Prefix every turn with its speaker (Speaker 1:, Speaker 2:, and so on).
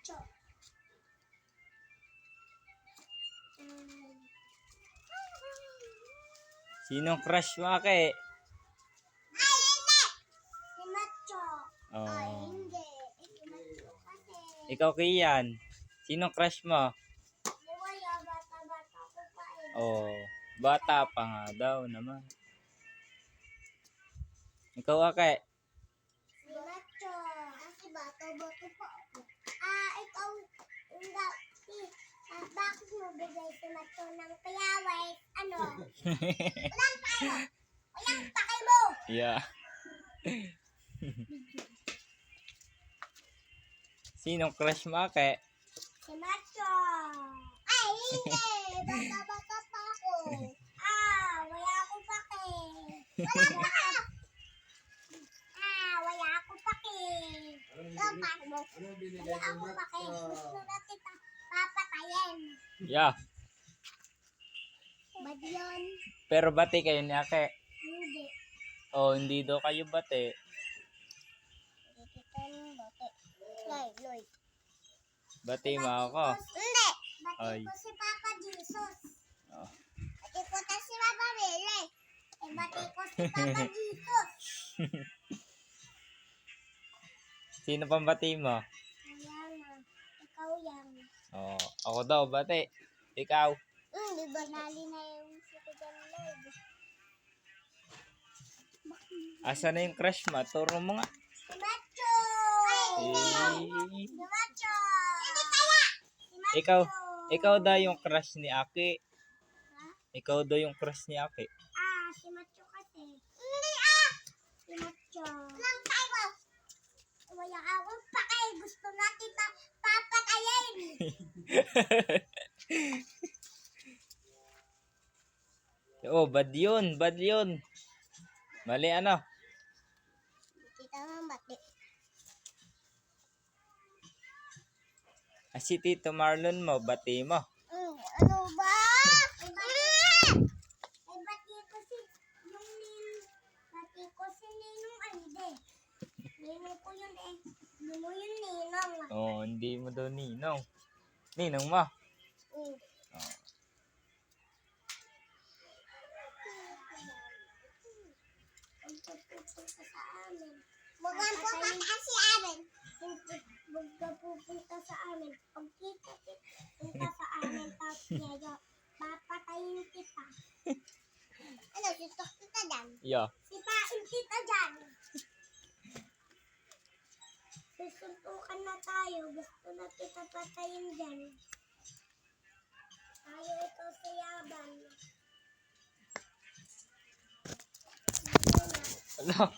Speaker 1: macho.
Speaker 2: Sinong crush mo, Ake?
Speaker 1: Ay, hindi! Si macho.
Speaker 2: Oh.
Speaker 1: Ay, hindi. Si macho kasi.
Speaker 2: Ikaw, Kian. Sinong crush mo?
Speaker 1: Di wala, bata-bata ko pa eh.
Speaker 2: Oh, bata pa nga daw naman. Ikaw, Ake?
Speaker 1: Si macho. Kasi bata-bata pa ako. Ikaw, bakit mo bigay si macho ng piyaway? Ano? Walang pake. Walang pake mo.
Speaker 2: Yeah. Sinong crush mo, Ake?
Speaker 1: Si macho. Ay, hindi. Bata-bata pa ako. Wala akong pake. Walang pake. Wala akong pake. Walang pake mo. Wala akong pake. Gusto na kita papatayin.
Speaker 2: Yeah.
Speaker 1: Ba't yun?
Speaker 2: Pero bati kayo ni Ake.
Speaker 1: Hindi.
Speaker 2: Oh, hindi daw kayo bati.
Speaker 1: Hindi kita nung bate. Loy.
Speaker 2: Bati mo ako.
Speaker 1: Hindi. Bati
Speaker 2: Ay.
Speaker 1: ko si Papa Jesus.
Speaker 2: Oh.
Speaker 1: Bati ko ta si Papa Mele. Bati ko si Papa Jesus.
Speaker 2: Sino pang bati mo?
Speaker 1: Ayan na. Ikaw yan.
Speaker 2: Oh, ako daw bati. Ikaw.
Speaker 1: Di ba nali na yung si Kuya Lloyd?
Speaker 2: Asa na yung crush mo? Turo mo nga.
Speaker 1: Si Macho! Si Macho! Hindi kaya! Si Macho!
Speaker 2: Ikaw daw yung crush ni Ake.
Speaker 1: Ha?
Speaker 2: Ikaw daw yung crush ni Ake.
Speaker 1: Si Macho kasi. Hindi Si Macho. Lang tayo! Wala akong pakay. Gusto na kita papatayin.
Speaker 2: Oh, bad yun. Bad yun. Mali ano?
Speaker 1: Kita ng bati.
Speaker 2: Si Tito Marlon mo, bati mo.
Speaker 1: Ano ba? Bati ko si Ninong Alide. Ninong ko yun eh. Hindi mo yun Ninong.
Speaker 2: Oh, hindi mo daw ninong. Ninong mo. Oh.
Speaker 1: Pupunta sa amin. Magpupunta si amin. Magpupunta sa amin. Pagkita punta sa amin, tapos yayo, papatayin kita. Ano, susok kita dyan?
Speaker 2: Yeah.
Speaker 1: Sipain kita dyan. Susuntukan na tayo. Gusto na kita patayin dyan. Tayo ikaw sa yaban.
Speaker 2: Ano?